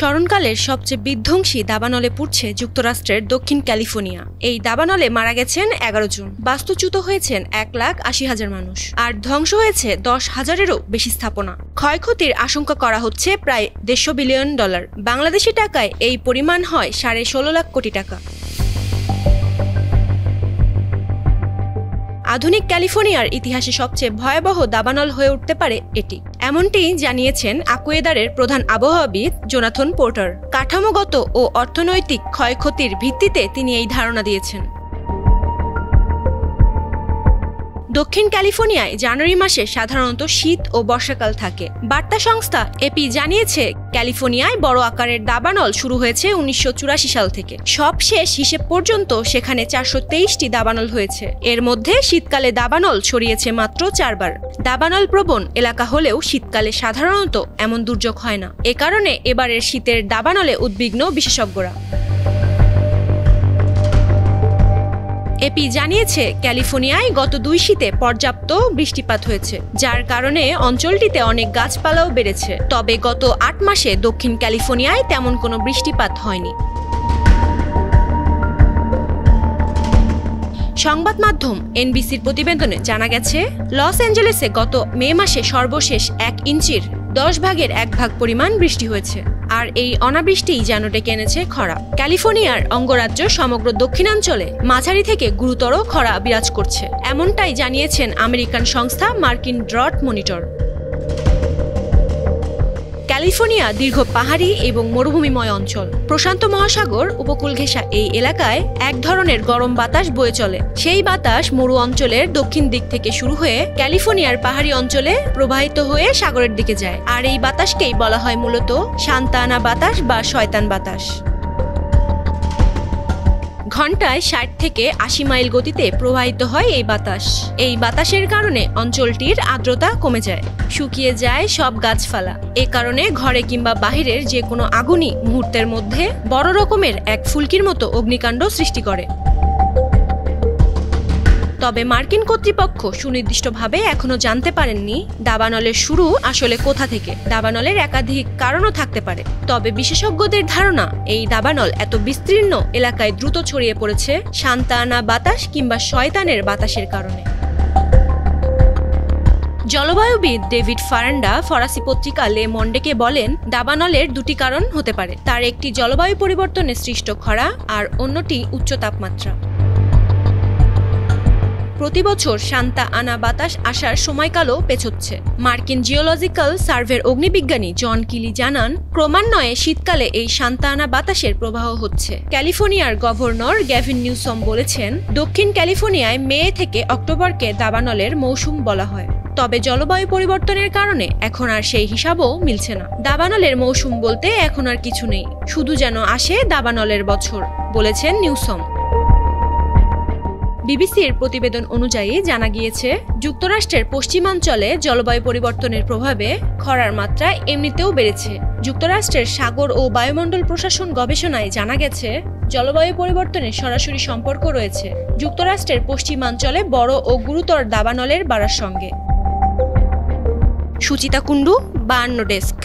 স্মরণকালের সবচেয়ে বিধ্বংসী দাবানলে পড়ছে যুক্তরাষ্ট্রের দক্ষিণ ক্যালিফোর্নিয়া। এই দাবানলে মারা গেছেন 11 জন, বাস্তুচ্যুত হয়েছেন 1,80,000 মানুষ, আর ধ্বংস হয়েছে 10,000-এরও বেশি স্থাপনা। ক্ষয়ক্ষতির আশঙ্কা করা হচ্ছে প্রায় $150 বিলিয়ন। বাংলাদেশি টাকায় এই পরিমাণ হয় 16.5 লাখ কোটি টাকা। আধুনিক ক্যালিফোর্নিয়ার ইতিহাসে সবচেয়ে ভয়াবহ দাবানল হয়ে উঠতে পারে এটি, এমনটি জানিয়েছেন আকুয়েদারের প্রধান আবহাওয়াবিদ জোনাথন পোর্টার। কাঠামোগত ও অর্থনৈতিক ক্ষয়ক্ষতির ভিত্তিতে তিনি এই ধারণা দিয়েছেন। দক্ষিণ ক্যালিফোর্নিয়ায় জানুয়ারি মাসে সাধারণত শীত ও বর্ষাকাল থাকে। বার্তা সংস্থা এপি জানিয়েছে, ক্যালিফোর্নিয়ায় বড় আকারের দাবানল শুরু হয়েছে 1984 সাল থেকে। সবশেষ হিসেব পর্যন্ত সেখানে 423টি দাবানল হয়েছে। এর মধ্যে শীতকালে দাবানল ছড়িয়েছে মাত্র 4 বার। দাবানল প্রবণ এলাকা হলেও শীতকালে সাধারণত এমন দুর্যোগ হয় না। এ কারণে এবারের শীতের দাবানলে উদ্বিগ্ন বিশেষজ্ঞরা। এপি জানিয়েছে, ক্যালিফোর্নিয়ায় গত 2 শীতে পর্যাপ্ত বৃষ্টিপাত হয়েছে, যার কারণে অঞ্চলটিতে অনেক গাছপালাও বেড়েছে। তবে গত 8 মাসে দক্ষিণ ক্যালিফোর্নিয়ায় তেমন কোনো বৃষ্টিপাত হয়নি। সংবাদ মাধ্যম এনবিসির প্রতিবেদনে জানা গেছে, লস অ্যাঞ্জেলেসে গত মে মাসে সর্বশেষ 1 ইঞ্চির 10 ভাগের 1 ভাগ পরিমাণ বৃষ্টি হয়েছে, আর এই অনাবৃষ্টিই যেন ডেকে এনেছে খরা। ক্যালিফোর্নিয়ার অঙ্গরাজ্য সমগ্র দক্ষিণাঞ্চলে মাঝারি থেকে গুরুতর খরা বিরাজ করছে, এমনটাই জানিয়েছেন আমেরিকান সংস্থা মার্কিন ড্রট মনিটর। ক্যালিফোর্নিয়া দীর্ঘ পাহাড়ি এবং মরুভূমিময় অঞ্চল। প্রশান্ত মহাসাগর উপকূল ঘেঁষা এই এলাকায় এক ধরনের গরম বাতাস বয়ে চলে। সেই বাতাস মরু অঞ্চলের দক্ষিণ দিক থেকে শুরু হয়ে ক্যালিফোর্নিয়ার পাহাড়ি অঞ্চলে প্রবাহিত হয়ে সাগরের দিকে যায়, আর এই বাতাসকেই বলা হয় মূলত সান্তা আনা বাতাস বা শয়তান বাতাস। ঘন্টায় 60 থেকে 80 মাইল গতিতে প্রবাহিত হয় এই বাতাস। এই বাতাসের কারণে অঞ্চলটির আর্দ্রতা কমে যায়, শুকিয়ে যায় সব গাছপালা। এ কারণে ঘরে কিংবা বাহিরের যে কোনো আগুনই মুহূর্তের মধ্যে বড় রকমের এক ফুলকির মতো অগ্নিকাণ্ড সৃষ্টি করে। তবে মার্কিন কর্তৃপক্ষ সুনির্দিষ্টভাবে এখনো জানতে পারেননি দাবানলের শুরু আসলে কোথা থেকে। দাবানলের একাধিক কারণও থাকতে পারে, তবে বিশেষজ্ঞদের ধারণা এই দাবানল এত বিস্তীর্ণ এলাকায় দ্রুত ছড়িয়ে পড়েছে সান্তা আনা বাতাস কিংবা শয়তানের বাতাসের কারণে। জলবায়ুবিদ ডেভিড ফারান্ডা ফরাসি পত্রিকা লে মন্ডেকে বলেন, দাবানলের 2টি কারণ হতে পারে। তার একটি জলবায়ু পরিবর্তনে সৃষ্ট খরা, আর অন্যটি উচ্চ তাপমাত্রা। প্রতি বছর সান্তা আনা বাতাস আসার সময়কালও পেছোচ্ছে। মার্কিন জিওলজিক্যাল সার্ভের অগ্নিবিজ্ঞানী জন কিলি জানান, ক্রমান্বয়ে শীতকালে এই সান্তা আনা বাতাসের প্রবাহ হচ্ছে। ক্যালিফোর্নিয়ার গভর্নর গ্যাভিন নিউসম বলেছেন, দক্ষিণ ক্যালিফোর্নিয়ায় মে থেকে অক্টোবরকে দাবানলের মৌসুম বলা হয়। তবে জলবায়ু পরিবর্তনের কারণে এখন আর সেই হিসাবও মিলছে না। দাবানলের মৌসুম বলতে এখন আর কিছু নেই, শুধু যেন আসে দাবানলের বছর, বলেছেন নিউসম। বিবিসির প্রতিবেদন অনুযায়ী জানা গিয়েছে, যুক্তরাষ্ট্রের পশ্চিমাঞ্চলে জলবায়ু পরিবর্তনের প্রভাবে খরার মাত্রা এমনিতেও বেড়েছে। যুক্তরাষ্ট্রের সাগর ও বায়ুমণ্ডল প্রশাসন গবেষণায় জানা গেছে, জলবায়ু পরিবর্তনের সরাসরি সম্পর্ক রয়েছে যুক্তরাষ্ট্রের পশ্চিমাঞ্চলে বড় ও গুরুতর দাবানলের বাড়ার সঙ্গে। সুচিতা কুণ্ডু, 52 ডেস্ক।